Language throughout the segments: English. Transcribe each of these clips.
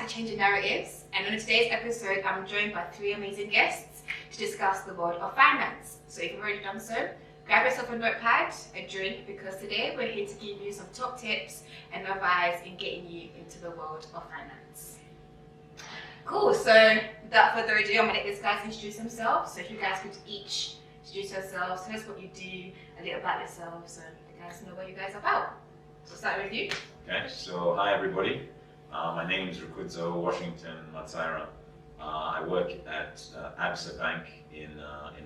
Changing Narratives, and on today's episode, I'm joined by three amazing guests to discuss the world of finance. So if you've already done so, grab yourself a notepad, a drink, because today we're here to give you some top tips and advice in getting you into the world of finance. Cool, so without further ado, I'm going to let these guys introduce themselves. So if you guys could each introduce yourselves, tell us what you do, a little about yourselves, so you guys know what you guys are about. So start with you. Okay, so hi everybody. My name is Rukudzo Washington Matsaira. I work at Absa Bank in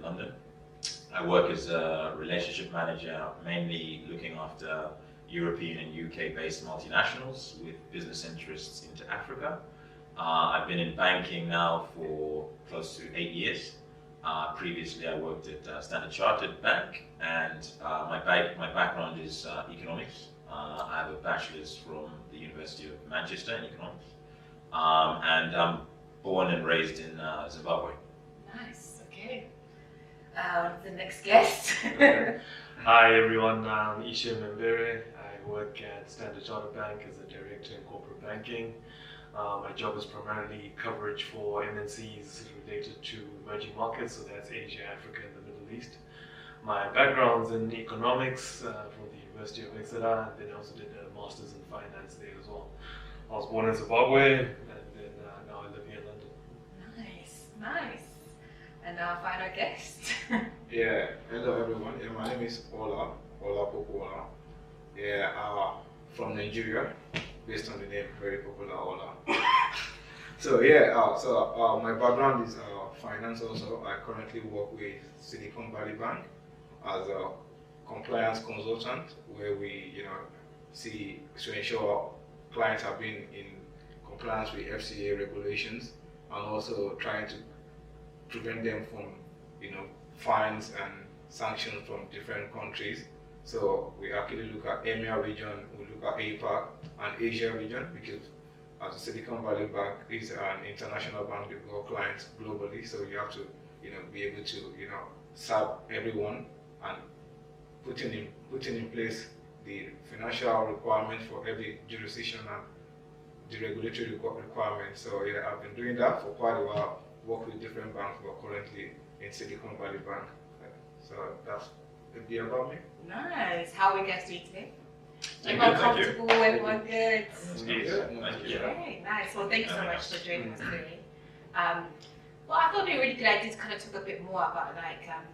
London. I work as a relationship manager, mainly looking after European and UK-based multinationals with business interests into Africa. I've been in banking now for close to 8 years. Previously, I worked at Standard Chartered Bank, and my background is economics. I have a bachelor's from the University of Manchester in economics, and I'm born and raised in Zimbabwe. Nice, okay. The next guest. Hi everyone, I'm Ishe Mbere. I work at Standard Chartered Bank as a director in corporate banking. My job is primarily coverage for MNCs related to emerging markets, so that's Asia, Africa, and the Middle East. My background's in economics from the University of Exeter, and then I also did a master's in finance there as well. I was born in Zimbabwe, and then now I live here in London. Nice. And our final guest. Yeah, hello everyone. Yeah, my name is Ola Popola. Yeah, from Nigeria, based on the name very popular Ola. So my background is finance also. I currently work with Silicon Valley Bank as a compliance consultant, where we see to ensure clients have been in compliance with FCA regulations, and also trying to prevent them from fines and sanctions from different countries. So we actually look at EMEA region, we look at APAC and Asia region, because as a Silicon Valley Bank is an international bank with all clients globally, so you have to be able to serve everyone, and putting in place the financial requirements for every jurisdiction and the regulatory requirements. So yeah, I've been doing that for quite a while, work with different banks, but currently in Silicon Valley Bank. So that's a bit about me. Nice. How are we guys doing today? Thank Everyone you, thank you. comfortable? Everyone good? Thank you. Okay, nice. Well, thank you so much for joining us today. Well, I thought it'd be a really good idea to kind of talk a bit more about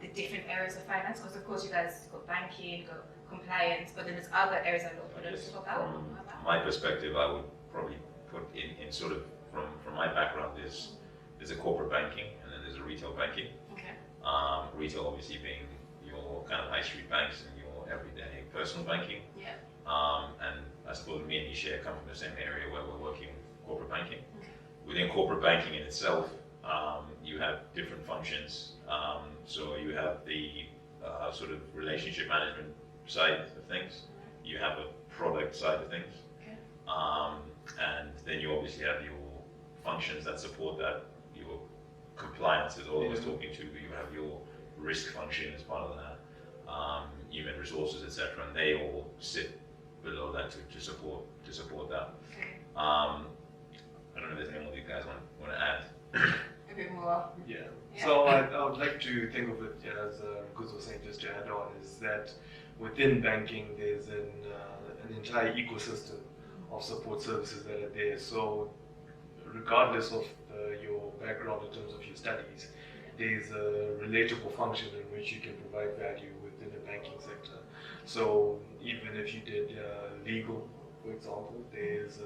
the different areas of finance, because of course you guys got banking, got compliance, but then there's other areas I don't want to talk about. From my perspective, I would probably put in sort of from my background, there's a corporate banking and then there's a retail banking. Okay. Retail obviously being your kind of high street banks and your everyday personal banking. Yeah. And I suppose me and Ishe come from the same area where we're working corporate banking. Okay. Within corporate banking in itself, you have different functions. So you have the sort of relationship management side of things. You have a product side of things. Okay. And then you obviously have your functions that support that. Your compliance is always talking to. You have your risk function as part of that. Human resources, etc., and they all sit below that to support that. Okay. I don't know if there's any more you guys want to add. A bit more. Yeah. So I would like to think of it as Guz was saying, just to add on, is that within banking there's an entire ecosystem of support services that are there. So regardless of your background in terms of your studies, there's a relatable function in which you can provide value within the banking sector. So even if you did legal, for example, there's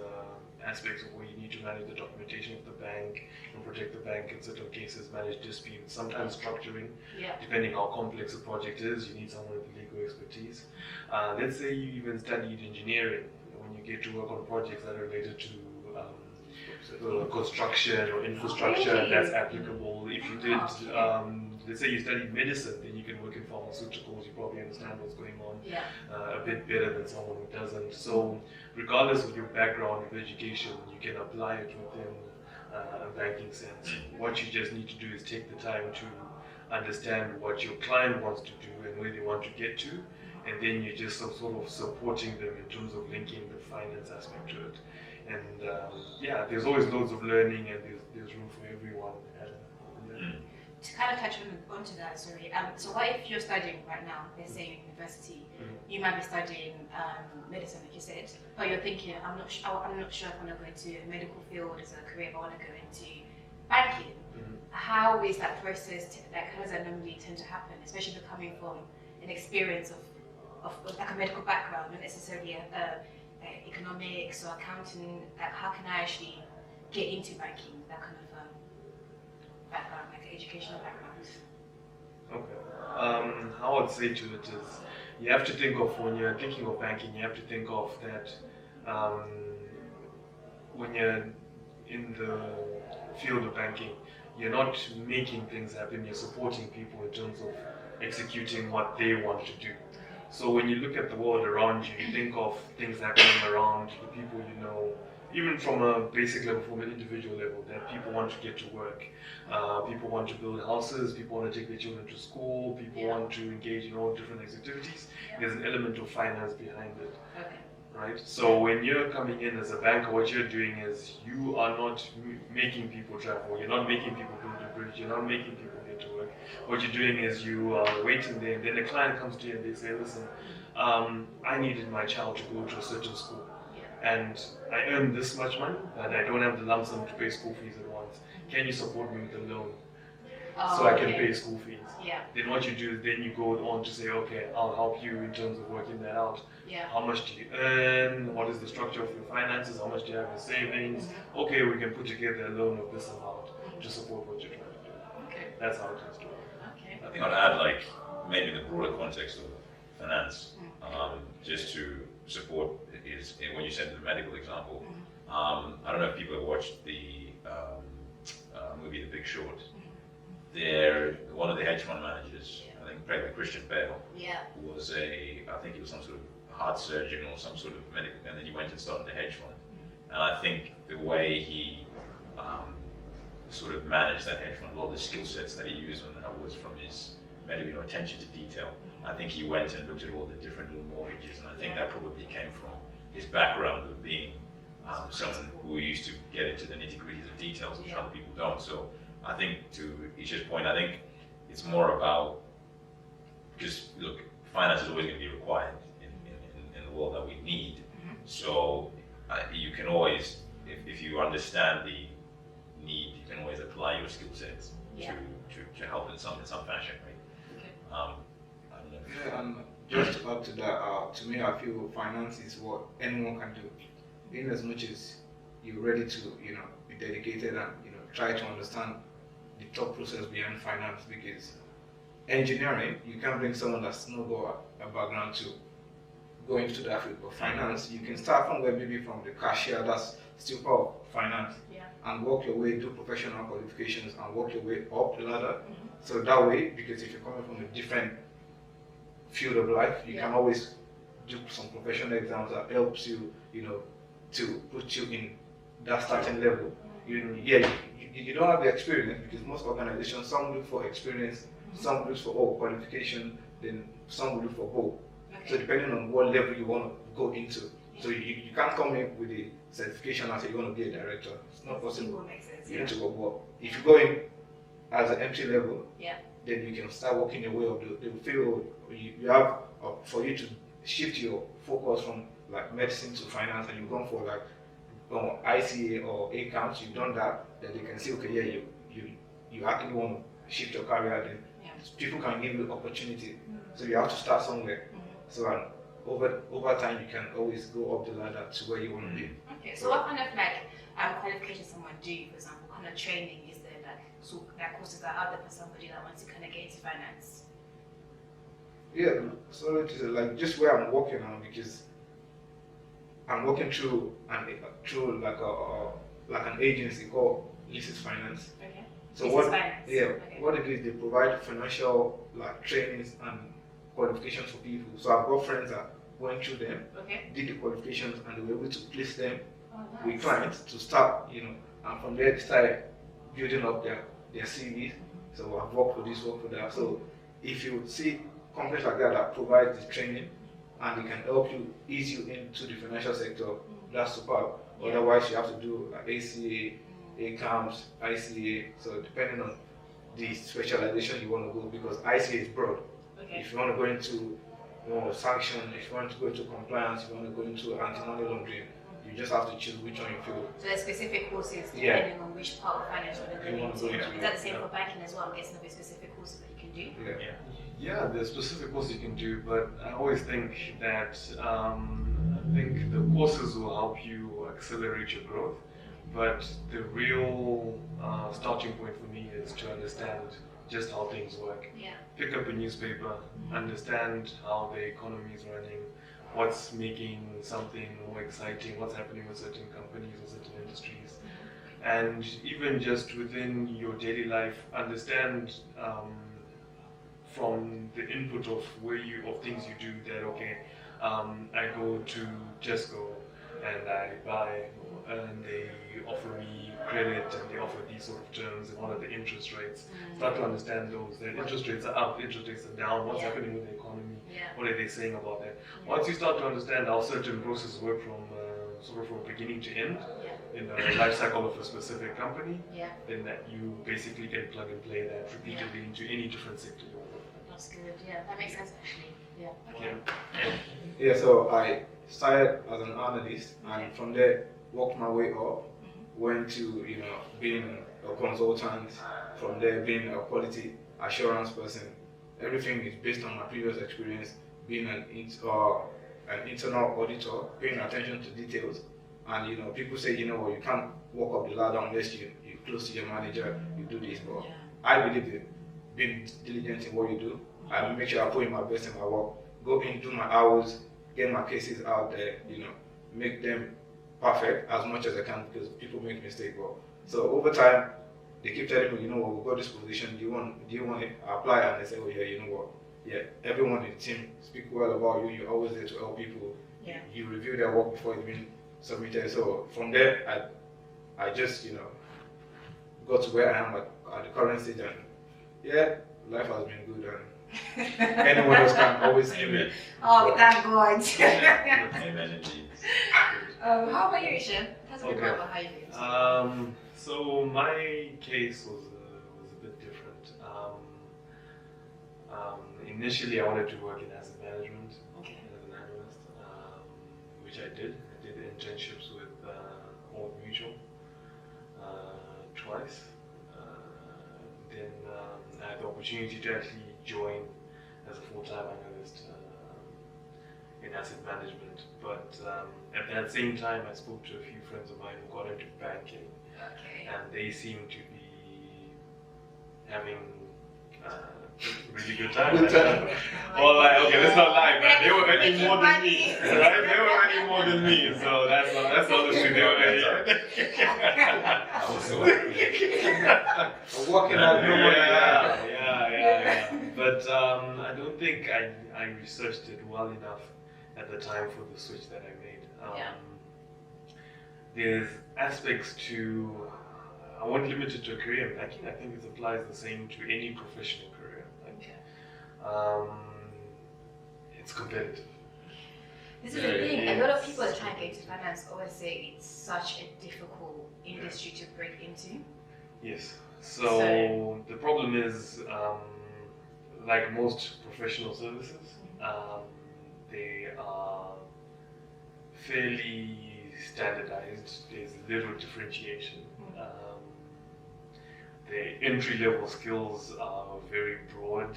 aspects of where you need to manage the documentation of the bank and protect the bank in certain cases, manage disputes, sometimes structuring. Yeah. Depending how complex the project is, you need someone with legal expertise. Let's say you even studied engineering. When you get to work on projects that are related to construction or infrastructure, that's applicable. If you did, let's say you studied medicine, then you can work in pharmaceuticals. You probably understand what's going on a bit better than someone who doesn't. So regardless of your background of education, you can apply it within a banking sense. What you just need to do is take the time to understand what your client wants to do and where they want to get to, and then you're just sort of supporting them in terms of linking the finance aspect to it. And yeah, there's always loads of learning, and there's room for everyone. To kind of touch onto that, sorry. So what if you're studying right now, let's say in university, you might be studying medicine, like you said, but you're thinking, I'm not sure if I want to go into a medical field as a career, but I want to go into banking. How is that process, how does that normally tend to happen, especially if you're coming from an experience of like a medical background, not necessarily economics or accounting? Like, how can I actually get into banking, that kind of background, like educational background? Okay. How I'd say to it is, you have to think of, when you're thinking of banking, you have to think of that when you're in the field of banking, you're not making things happen, you're supporting people in terms of executing what they want to do. So when you look at the world around you, you think of things happening around the people you know, even from a basic level, from an individual level, that people want to get to work. People want to build houses, people want to take their children to school, people want to engage in all different activities. There's an element of finance behind it. Okay. Right? So when you're coming in as a banker, what you're doing is you are not making people travel, you're not making people build a bridge, you're not making people get to work. What you're doing is you are waiting there, and then the client comes to you and they say, listen, I needed my child to go to a certain school, and I earn this much money, but I don't have the lump sum to pay school fees at once. Can you support me with a loan so I can pay school fees? Yeah. Then what you do is then you go on to say, okay, I'll help you in terms of working that out. Yeah. How much do you earn? What is the structure of your finances? How much do you have in savings? Okay, we can put together a loan of this amount to support what you're trying to do. Okay. That's how it has to work. Okay. I think I'd add, like, maybe in the broader context of finance, just to support is when you said the medical example. I don't know if people have watched the movie The Big Short. There, one of the hedge fund managers, I think played by Christian Bale, was I think he was some sort of heart surgeon or some sort of medical, and then he went and started a hedge fund. And I think the way he sort of managed that hedge fund, a lot of the skill sets that he used on that was from his medical attention to detail. I think he went and looked at all the different little mortgages, and I think that probably came from his background of being someone who used to get into the nitty-gritties of details, which other people don't. So I think, to Isha's point, I think it's more about, because look, finance is always going to be required in the world that we need. So you can always, if you understand the need, you can always apply your skill sets to help in some fashion, right? I don't know. Yeah, and just to add to that, to me, I feel finance is what anyone can do. In as much as you're ready to, be dedicated and, try to understand the thought process behind finance, because engineering, you can't bring someone that's not got a background to go into that field. But finance, you can start from where, maybe from the cashier, that's still part of finance, and work your way, do professional qualifications, and work your way up the ladder. So that way, because if you're coming from a different field of life, you can always do some professional exams that helps you, to put you in that starting level. You don't have the experience, because most organizations, some look for experience, some look for qualification, then some will look for both. So depending on what level you want to go into. So you can't come in with the certification and say you want to be a director. It's not possible. You need to go work. If you go in as an entry level, then you can start working your way up. They will feel you have, for you to shift your focus from like medicine to finance, and you've gone for like ICA or accounts, you've done that, then they can say, okay, you actually want to shift your career, then people can give you opportunity. So you have to start somewhere. So over time, you can always go up the ladder to where you want to be. Okay, so what kind of qualifications someone do, for example, what kind of training is there, that courses that are out there for somebody that wants to kind of get into finance? Yeah, so it is like just where I'm working on, because I'm working through like an agency called Lisis Finance. Okay. So what it is, they provide financial like trainings and qualifications for people. So I've got friends that went through them, did the qualifications, and they were able to place them with clients to start, and from there they started building up their CVs. So I've worked for this, worked for that. So if you see companies like that provide the training and they can help you, ease you into the financial sector, that's superb. Yeah. Otherwise, you have to do ACA, ACAMS, ICA. So depending on the specialization you want to go, because ICA is broad. Okay. If you want to go into sanction, if you want to go into compliance, if you want to go into anti-money laundering, you just have to choose which one you feel. So there's specific courses Yeah. depending on which part of finance you're You going want to go into. into. Is that the same for banking as well? I'm guessing there'll be specific courses that you can do. Yeah. Yeah, there's specific courses you can do, but I always think that I think the courses will help you accelerate your growth. But the real starting point for me is to understand just how things work. Yeah. Pick up a newspaper, understand how the economy is running, what's making something more exciting, what's happening with certain companies or certain industries. And even just within your daily life, understand from the input of things you do that, okay, I go to Tesco and I buy and they offer me credit and they offer these sort of terms and what are the interest rates. Start to understand those. The interest rates are up, interest rates are down, what's happening with the economy, what are they saying about that. Once you start to understand how certain processes work from sort of from beginning to end in the life cycle of a specific company, then that you basically can plug and play that repeatedly into any different sector you want. That's good. Yeah, that makes sense actually. Yeah. Okay. Yeah, so I started as an analyst and from there worked my way up, went to being a consultant, from there being a quality assurance person. Everything is based on my previous experience being an internal auditor, paying attention to details. And people say, you can't walk up the ladder unless you're close to your manager, you do this. But I believe in being diligent in what you do. I will make sure I put in my best in my work, go in, do my hours, get my cases out there, make them perfect as much as I can, because people make mistakes. So over time, they keep telling me, we've got this position, do you want it? I apply and they say, oh yeah, you know what? Yeah, everyone in the team speak well about you, you're always there to help people. Yeah. You review their work before it's been submitted. So from there, I just, got to where I am at the current stage, and yeah, life has been good, and anyone else can always give me. Oh, thank God. Amen indeed. How about you, Ishan? Tell us a bit more Okay. about how you do. So my case was a bit different. Initially, I wanted to work in asset management as an analyst, which I did. I did internships with Old Mutual twice. Then I had the opportunity to actually join as a full-time analyst in asset management. But at that same time, I spoke to a few friends of mine who got into banking, and they seemed to be having really good time. Well, okay, let's not lie, man. They were earning more than me, right? They were earning more than me, so that's not the truth. They were earning. Working out no money. Yeah. But I don't think I researched it well enough at the time for the switch that I made. There's aspects to, I won't limit it to a career in banking. I think it applies the same to any professional career. It's competitive. This is the thing, a lot of people that try to get into finance always say it's such a difficult industry to break into. Yes. So the problem is, like most professional services, they are fairly standardized. There's little differentiation. The entry-level skills are very broad.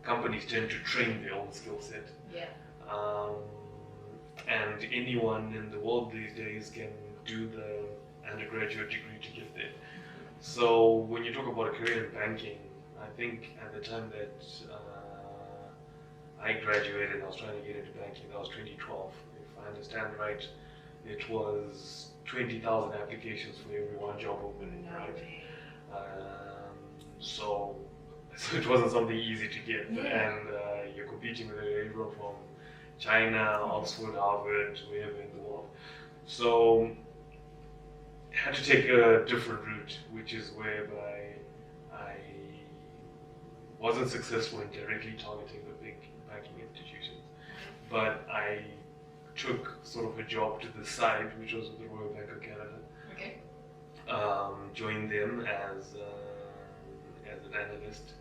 Companies tend to train their own skill set. And anyone in the world these days can do the undergraduate degree to get there. So when you talk about a career in banking, I think at the time that I graduated, I was trying to get into banking, that was 2012. If I understand right, it was 20,000 applications for every one job opening, right? So it wasn't something easy to get, and you're competing with everyone from China, Oxford, Harvard, wherever in the world. So I had to take a different route, which is whereby I wasn't successful in directly targeting the big banking institutions, but I took sort of a job to the side, which was with the Royal Bank of Canada. Okay. Joined them as an analyst,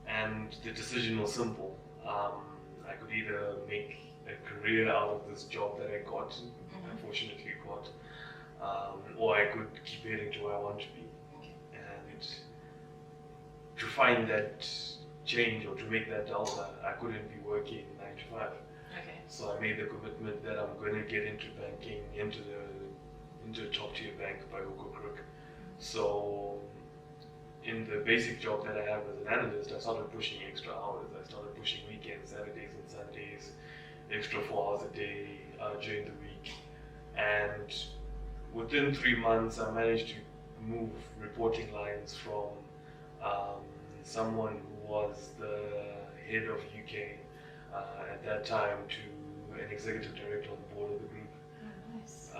and the decision was simple. I could either make a career out of this job that I got, unfortunately got, or I could keep heading to where I want to be. And to find that change or to make that delta, I couldn't be working 9 to 5. Okay. So I made the commitment that I'm going to get into banking, into a top tier bank by hook or crook. So in the basic job that I have as an analyst, I started pushing extra hours. I started pushing weekends, Saturdays and Sundays, extra 4 hours a day during the week. And within 3 months, I managed to move reporting lines from someone who was the head of UK at that time to an executive director on the board of the group. Oh, nice.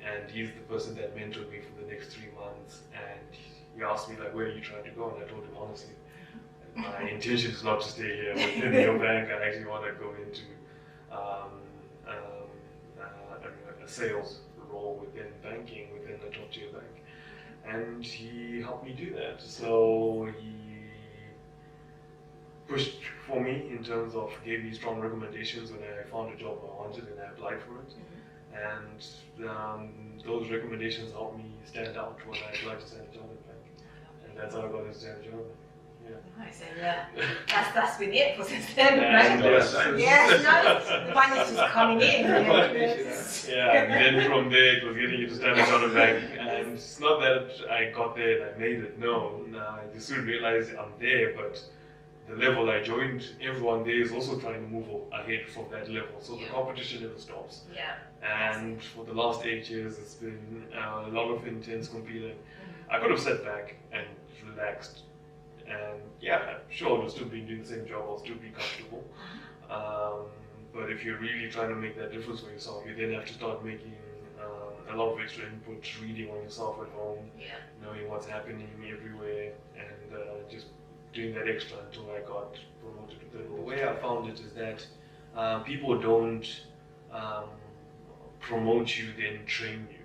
And he's the person that mentored me for the next 3 months. And he asked me, like, where are you trying to go? And I told him honestly, my intention is not to stay here within your bank. I actually want to go into a sales role within banking, within a top tier bank. And he helped me do that. So he pushed for me in terms of gave me strong recommendations when I found a job I wanted and I applied for it. And those recommendations helped me stand out when I applied to Standard Chartered Bank. And that's how I got into Standard Chartered Bank. Yeah. Nice, and that's been it for since then, And, right? yes. Yes, no, the money's just coming in. Yeah, and then from there it was getting into Standard Chartered Bank, and it's not that I got there and I made it. No, I just soon realized I'm there, but the level I joined, everyone there is also trying to move ahead from that level. So the competition never stops. Yeah. And for the last 8 years, it's been a lot of intense competing. I could have sat back and relaxed. And yeah, sure, I'll still be doing the same job, I'll still be comfortable. But if you're really trying to make that difference for yourself, you then have to start making a lot of extra input, reading on yourself at home, knowing what's happening everywhere, and just doing that extra until I got promoted to third. The way I found it is that people don't promote you, then train you.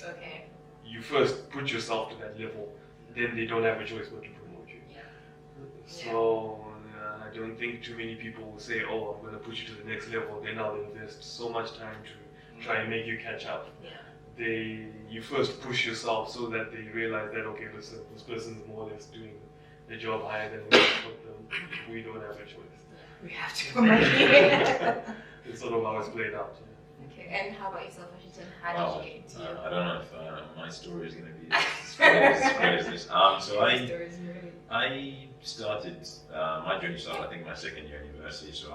Okay. You first put yourself to that level, then they don't have a choice but to promote you. So I don't think too many people will say, oh, I'm going to put you to the next level, then I'll invest so much time to try and make you catch up. You first push yourself so that they realize that, okay, listen, this person is more or less doing the job higher than we put them. We don't have a choice. We have to promote you. It's sort of how it's played out. Okay, and how about yourself, Washington? How did you get into I don't know if my story is going to be as great as this. So I started, my journey started, I think, my second year in university. So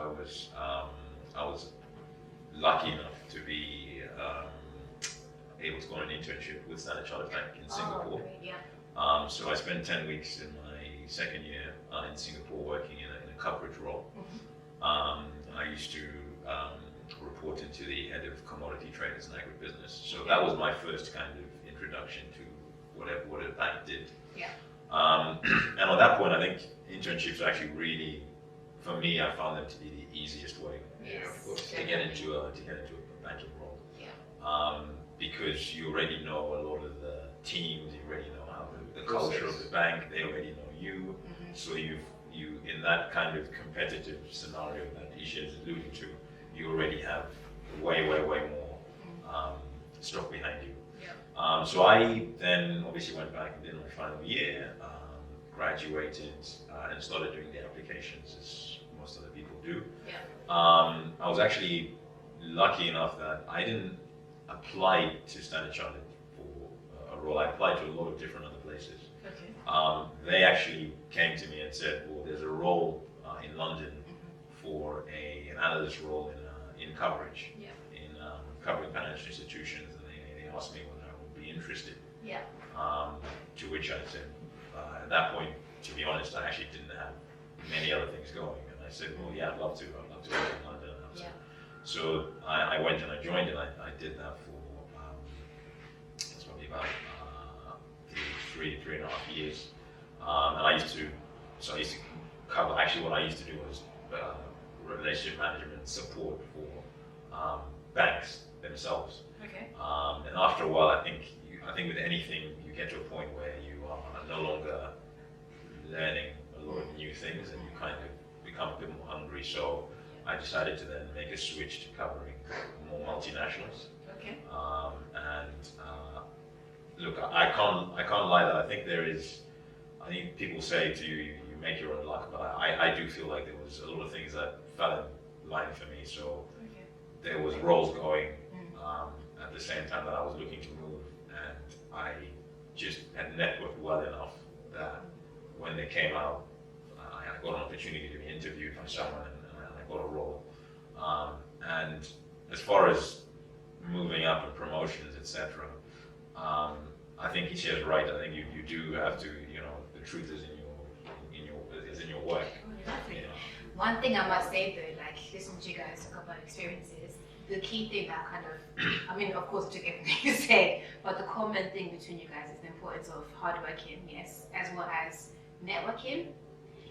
I was lucky enough to be able to go on an internship with Standard Chartered Bank in Singapore. So I spent 10 weeks in my second year in Singapore working in a coverage role. I used to report into the head of commodity traders and agribusiness. So that was my first kind of introduction to what a bank did. And at that point, I think internships are actually really, for me, I found them to be the easiest way to get into a banking role. Because you already know a lot of the teams, you already know how the culture of the bank, they already know you. So you in that kind of competitive scenario that Isha is alluding to, you already have way more stock behind you. So I then obviously went back and did my final year, graduated, and started doing the applications as most other people do. I was actually lucky enough that I didn't apply to Standard Chartered for a role. I applied to a lot of different other places. They actually came to me and said, well, there's a role in London for an analyst role in coverage, in covering financial institutions, and they asked me whether I would be interested. To which I said, at that point, to be honest, I actually didn't have many other things going, and I said, well, yeah, I'd love to work in London. So I went and I joined, and I did that for it's probably about 3.5 years. And I used to cover, actually what I used to do was relationship management support for banks themselves. Okay. And after a while, I think with anything, you get to a point where you are no longer learning a lot of new things, and you kind of become a bit more hungry. So I decided to then make a switch to covering more multinationals. Okay. Look, I can't lie that I think there is. I think people say to you, you make your own luck, but I do feel like there was a lot of things that fell in line for me. So there was roles going at the same time that I was looking to move, and I just had networked well enough that when they came out, I got an opportunity to be interviewed by someone, and I got a role. And as far as moving up and promotions, etc., I think Isha is right. I think you do have to, the truth is in your work. Exactly. One thing I must say though, like listening to you guys talk about experiences, the key thing that kind of, I mean, of course, I took everything you said, but the common thing between you guys is the importance of hard working, yes, as well as networking.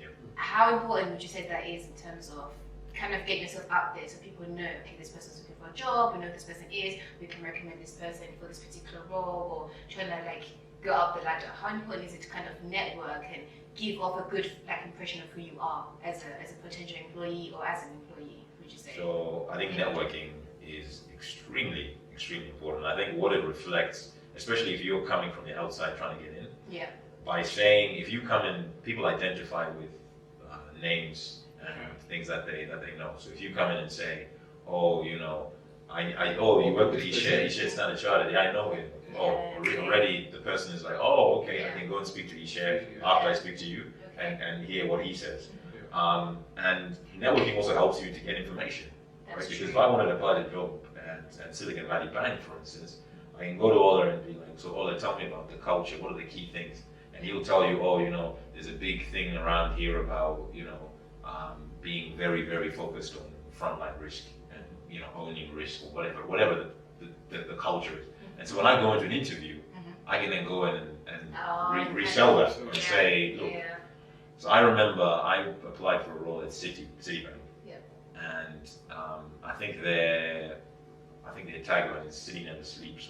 Yep. How important would you say that is in terms of kind of getting yourself out there so people know, okay, this person's looking for a job, we know who this person is, we can recommend this person for this particular role, or trying to like go up the ladder? How important is it to kind of network and give off a good impression of who you are as a potential employee or as an employee, would you say? So I think networking is extremely, extremely important. I think what it reflects, especially if you're coming from the outside trying to get in, Yeah. by saying, if you come in, people identify with names and things that they know. So if you come in and say, oh, you work with Isha Standard Chartered, yeah, I know him. Already the person is like, oh, okay, I can go and speak to Isha after I speak to you and hear what he says. And networking also helps you to get information, right? Because if I wanted to apply the job at Silicon Valley Bank, for instance, I can go to Ola and be like, so Ola, tell me about the culture, what are the key things? And he'll tell you, there's a big thing around here about, being very, very focused on frontline risk and, owning risk or whatever the culture is. And so when I go into an interview, I can then go in and resell that and say, look. Yeah. So I remember I applied for a role at Citibank. Yep. And I think their tagline is "City never sleeps"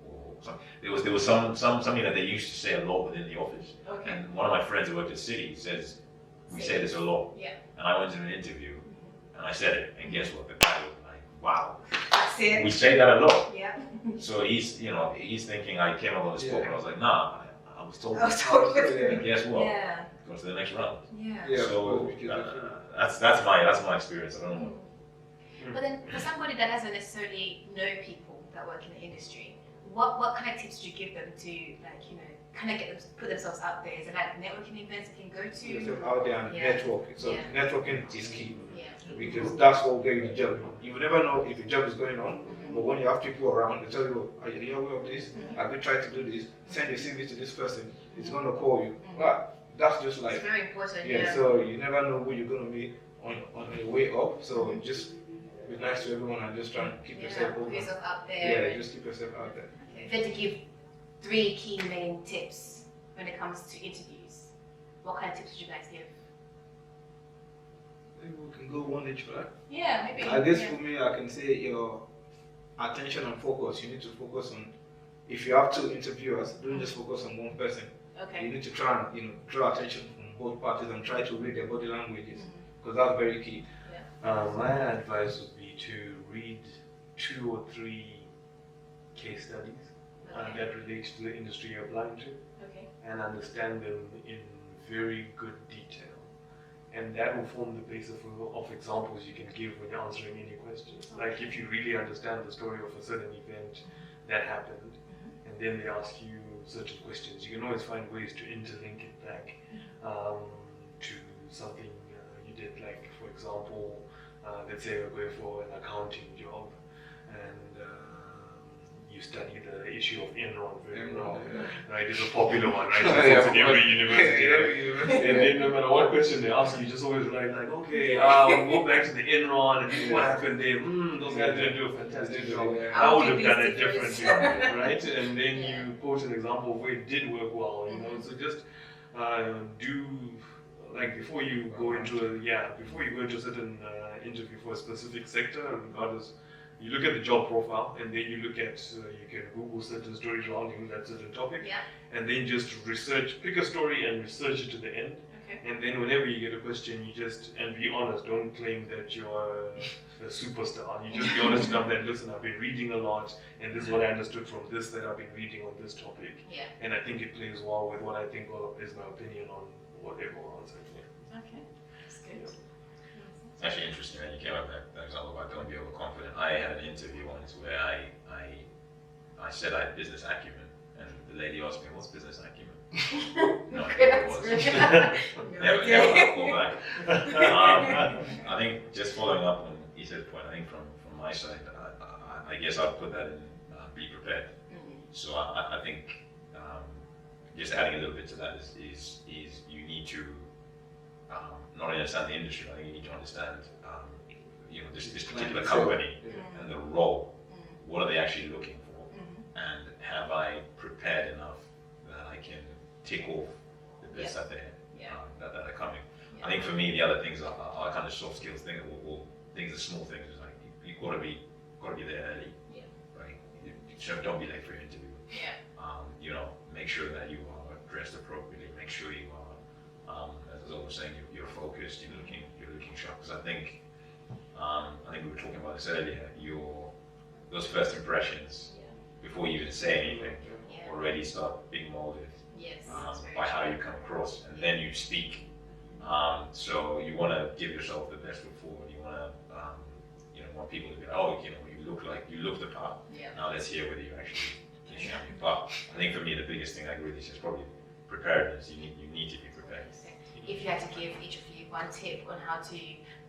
or something. There was something that they used to say a lot within the office. Okay. And one of my friends who worked at Citi says, we say this a lot. Yeah. And I went to an interview and I said it, and guess what? The guy was like, wow. That's it. We say that a lot. Yeah. So he's thinking I came up on the spot, and I was like, nah, I was told. And guess what? Yeah. Go to the next round. Yeah. So that's my experience. I don't know. But then for somebody that doesn't necessarily know people that work in the industry, what kind of tips do you give them to kind of get them put themselves out there? Is it like networking events they can go to? Yourself out there and networking. So networking is key. Yeah. Because that's what will get you the job. You will never know if the job is going on, but when you have people around, they tell you, are you aware of this? Have you tried to do this? Send your CV to this person. It's going to call you. But that's just It's very important. yeah. So you never know who you're going to be on your way up. So just be nice to everyone and just try and keep yourself put open. yourself out there. Yeah, just keep yourself out there. Okay. If you had to give 3 key main tips when it comes to interviews, what kind of tips would you guys give? Maybe we can go one each, right? Yeah, maybe. I guess for me, I can say your attention and focus. You need to focus on, if you have 2 interviewers, don't just focus on one person. You Okay. need to try and draw attention from both parties and try to read their body languages, because that's very key. My advice would be to read 2 or 3 case studies that relate to the industry you're applying to, Okay. and understand them in very good detail. And that will form the basis of examples you can give when you're answering any questions. Like if you really understand the story of a certain event that happened, and then they ask you certain questions, you can always find ways to interlink it back to something you did. Like, for example, let's say we're going for an accounting job, and you study the issue of Enron very well, right? It's a popular one, right? It's in every university, right? And then no matter what question they ask you, just always write like, okay, we'll go back to the Enron and what happened there. Those guys didn't do a fantastic job. I would have done it differently, right? And then you quote an example of where it did work well, So just do, like, before you go into a certain interview for a specific sector, regardless you look at the job profile, and then you look at, you can Google certain stories surrounding that certain topic, Yeah. and then just pick a story and research it to the end. Okay. And then whenever you get a question, and be honest, don't claim that you're a superstar. You just be honest enough that, listen, I've been reading a lot, and this is what I understood from this that I've been reading on this topic. Yeah. And I think it plays well with what I think is my opinion on whatever answer. Okay. That's good. It's actually interesting that you came up with that example about don't be overconfident. I had an interview once where I said I had business acumen, and the lady asked me, "What's business acumen?" No idea what it was. Never call back. I think just following up on Issa's point, I think from my side, I guess I'll put that in be prepared. So I think just adding a little bit to that is you need to not only understand the industry, I think you need to understand this particular company and the role. What are they actually looking for? And have I prepared enough that I can tick off the bits that are coming? Yeah. I think for me, the other things are kind of soft skills things, or things, the small things. Like you've got to be there early, right? Don't be late for your interview. Yeah. Make sure that you are dressed appropriately. Make sure you are, as I was saying, you're focused. You're looking sharp. Because I think we were talking about this earlier. Those first impressions, before you even say anything, already start being molded by how you come across, and then you speak. So you want to give yourself the best foot forward. You want to, want people to be like, you look the part. Yeah. Now let's hear whether you actually can. But I think for me, the biggest thing, like really, is probably preparedness. You need to be prepared. If you had to give each of you one tip on how to,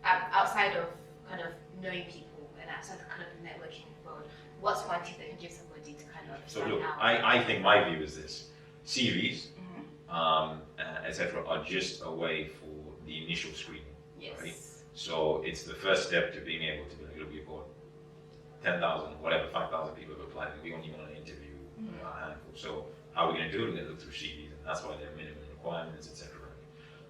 outside of kind of knowing people and outside of kind of the networking world, what's one tip that you can give somebody to kind of So stand look, out? I think my view is this: CVs, etc., are just a way for the initial screening. Yes. Right? So it's the first step to being able to be like, look, we've got 10,000, whatever, 5,000 people have applied, and we only want to interview a handful. So how are we going to do it? We're going to look through CVs, and that's why there are minimum requirements, etc.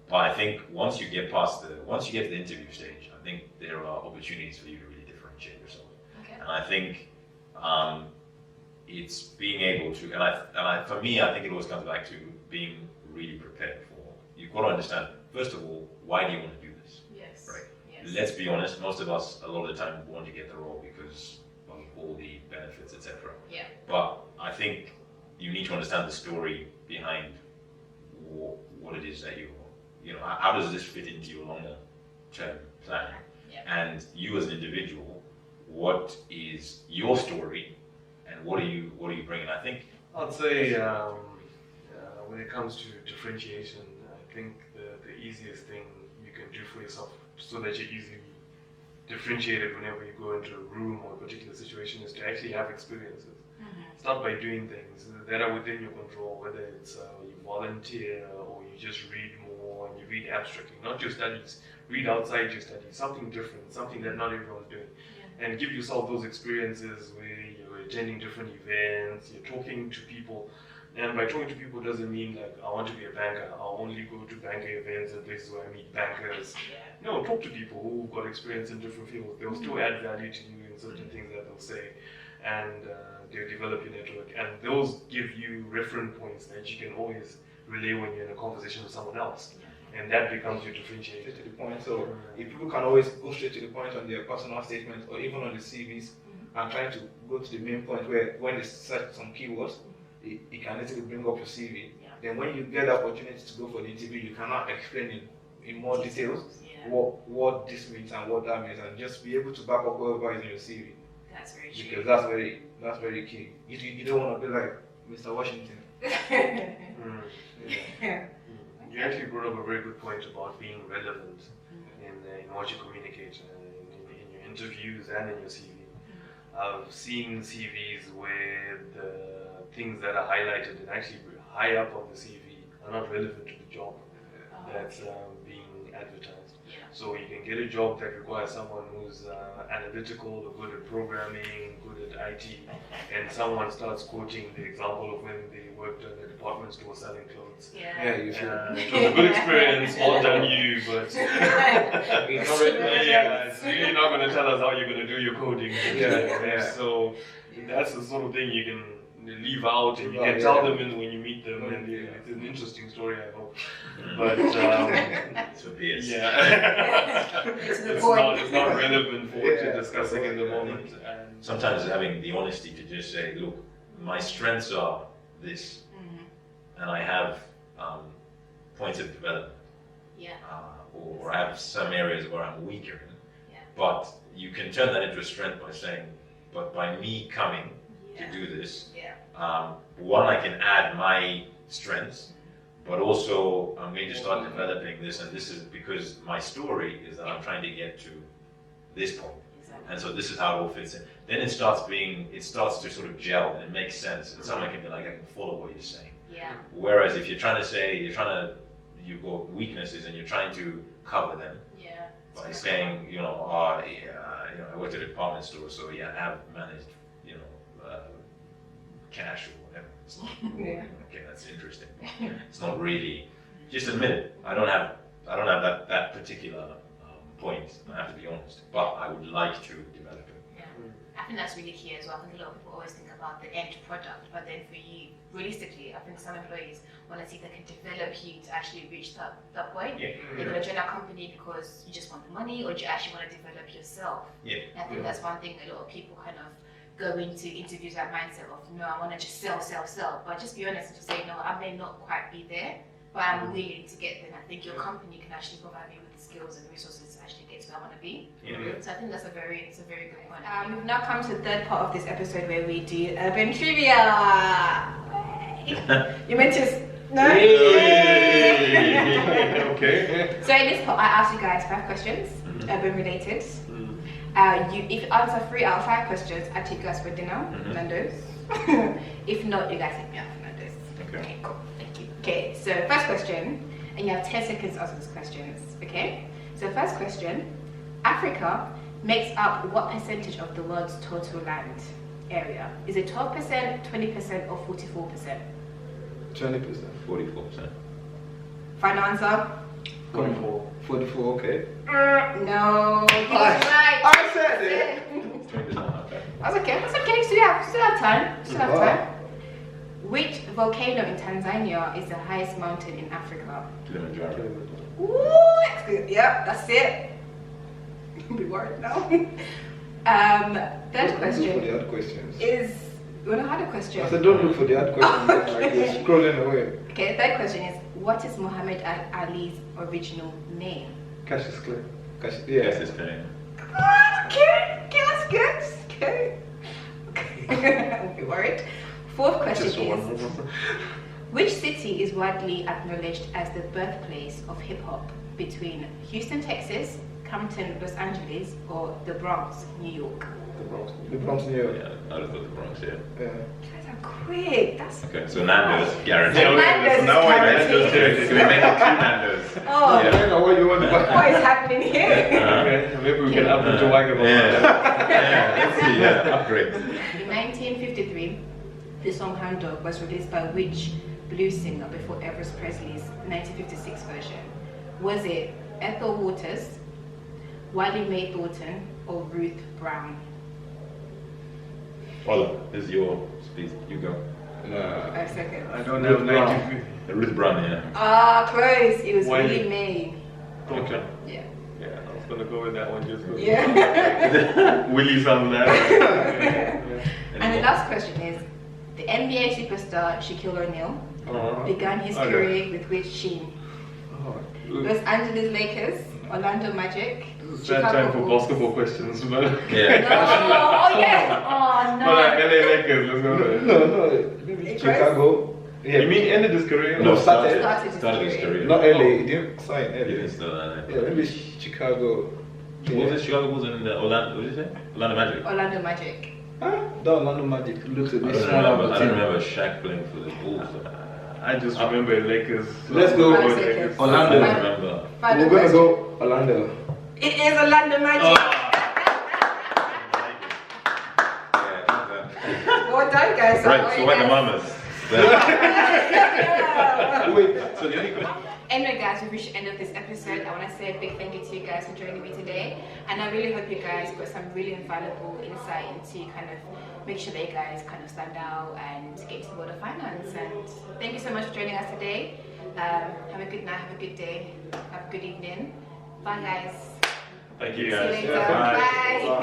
But I think once you get to the interview stage, I think there are opportunities for you to really differentiate yourself. Okay. And I think it's being able to, for me, I think it always comes back to being really prepared for. You've got to understand, first of all, why do you want to do this? Yes. Right. Yes. Let's be honest, most of us, a lot of the time, want to get the role because of all the benefits, etc. Yeah. But I think you need to understand the story behind what it is that how does this fit into your longer term planning? Yeah. And you as an individual, what is your story, and what are you bringing? I think I'd say when it comes to differentiation, I think the easiest thing you can do for yourself so that you're easily differentiated whenever you go into a room or a particular situation is to actually have experiences. Start by doing things that are within your control, whether it's you volunteer or you just read more and you read abstractly, not your studies. Read outside your studies, something different, something that not everyone's doing. And give yourself those experiences where you're attending different events, you're talking to people. And by talking to people doesn't mean like, I want to be a banker, I'll only go to banker events and places where I meet bankers. No, talk to people who've got experience in different fields. They'll still add value to you in certain things that they'll say. And they'll develop your network. And those give you reference points that you can always relay when you're in a conversation with someone else. And that becomes your differentiator. Straight to the point. So if people can always go straight to the point on their personal statements or even on the CVs, and trying to go to the main point where when they search some keywords, it can easily bring up your CV. Then when you get the opportunity to go for the interview, you cannot explain in more details what this means and what that means, and just be able to back up whatever is in your CV. That's very true. Because that's very key. You don't want to be like Mr. Washington. You actually brought up a very good point about being relevant in what you communicate in your interviews and in your CV. I've seen CVs where the things that are highlighted and actually high up on the CV are not relevant to the job that's being advertised. So you can get a job that requires someone who's analytical, good at programming, good at IT, and someone starts quoting the example of when they worked at a department store selling clothes. Yeah, you feel. It was a good experience, well done you, but yeah, so you're not going to tell us how you're going to do your coding. Yeah. So that's the sort of thing you can leave out and you Leave can out, tell yeah. them when you meet them, and it's an interesting story, I hope. Mm. But So PS. yeah, It's the it's point. not relevant for what Yeah. you're discussing in the moment. And Sometimes having the honesty to just say, look, my strengths are this, and I have points of development, Yeah. or I have some areas where I'm weaker in. Yeah. But you can turn that into a strength by saying, but by me coming to Yeah. do this, Yeah. one, I can add my strengths, but also I'm going to start developing this, and this is because my story is that I'm trying to get to this point. Exactly. And so this is how it all fits in. Then it starts to sort of gel, and it makes sense, and someone can be like, I can follow what you're saying. Yeah. Whereas if you've got weaknesses and you're trying to cover them Yeah. by saying, I worked at a department store, so yeah, I've managed, cash or whatever. It's not, Yeah. okay, that's interesting. It's not really, just admit it. I don't have that particular point, I have to be honest, but I would like to develop it. Yeah. I think that's really key as well. I think a lot of people always think about the end product, but then for you, realistically, I think some employees want to see if they can develop you to actually reach that point. Yeah. You're going to join a company because you just want the money, or do you actually want to develop yourself? Yeah. And I think that's one thing a lot of people kind of go into interviews that mindset of, no, I want to just sell. But just be honest and just say, no, I may not quite be there, but I'm willing to get there. And I think your company can actually provide me with the skills and resources to actually get to where I want to be. Yeah. So I think that's a very good point. We've now come to the third part of this episode where we do urban trivia. You meant to no? okay. So in this part, I asked you guys 5 questions, urban related. If you answer 3 out of 5 questions, I take you guys for dinner, Nando's. If not, you guys take me out for Nando's. Okay. Cool. Thank you. Okay, so first question, and you have 10 seconds to answer these questions. Okay. So first question: Africa makes up what percentage of the world's total land area? Is it 12%, 20%, or 44%? 20%. 44%. Final answer? 44. 44, okay. No. You was right. I said it. 20%, okay. That's okay. That's okay. Still have time. Still have time. Which volcano in Tanzania is the highest mountain in Africa? Kilimanjaro. Ooh, that's good. Yep, that's it. Don't be worried now. Third Look for question the odd questions. is. You want to have a question? I said, don't look for the odd questions. Like you're scrolling away. Okay, the third question is: What is Muhammad Ali's original name? Cassius Clay. Yes, Yeah. it's clear. Okay, that's good. Okay. Don't be worried. Fourth question Just for one is: more. Which city is widely acknowledged as the birthplace of hip hop between Houston, Texas, Compton, Los Angeles, or the Bronx, New York? The Bronx, New York. Yeah, out of the Bronx, yeah. Yeah. Guys are quick. That's Okay, so Nando's, guaranteed. Yeah, Nando's is now I guaranteed. Nando's Can we make it 2 Nando's? Oh, I don't know what you want to buy. what is happening here? Okay, maybe we can up it to Wagabah. Let's see, upgrade. In 1953, the song Hound Dog was released by which blues singer before Elvis Presley's 1956 version? Was it Ethel Waters, Wiley Mae Thornton, or Ruth Brown? Paula, this is your speech. You go. 5 seconds. I don't Ruth have Brown. 90. Ruth Brown, yeah. Ah, close. It was Wiley. Willie Mae. Okay. Yeah. Yeah, I was gonna go with that one just because. Yeah. Willie sounds like. And the last question is: The NBA superstar Shaquille O'Neal began his Okay. career with which team? Los Angeles Lakers, Orlando Magic, It's bad time for basketball questions, but. Yeah. No, oh yeah, oh no. But like LA Lakers, let's go there. No. Maybe Chicago. Yeah. You mean ended his career? No, started Started his career. Not LA. He didn't sign He LA. didn't start that. Yeah, maybe Chicago. What was it? Chicago Bulls and Orlando, what did you say? Orlando Magic. Orlando Magic. Huh? The Orlando Magic looks a I bit don't smaller. remember, I but don't team. remember Shaq playing for the Bulls. I just remember Lakers. Let's go Lakers. Orlando. I don't remember. Final We're gonna question. go Orlando. It is a London magic. Well done, guys. Right, so when the mamas. Wait, so the only question. Anyway, guys, we've reached the end of this episode. I want to say a big thank you to you guys for joining me today. And I really hope you guys got some really invaluable insight into kind of make sure that you guys kind of stand out and get into the world of finance. And thank you so much for joining us today. Have a good night, have a good day, have a good evening. Bye, guys. Thank you See you guys. later. Bye. Bye.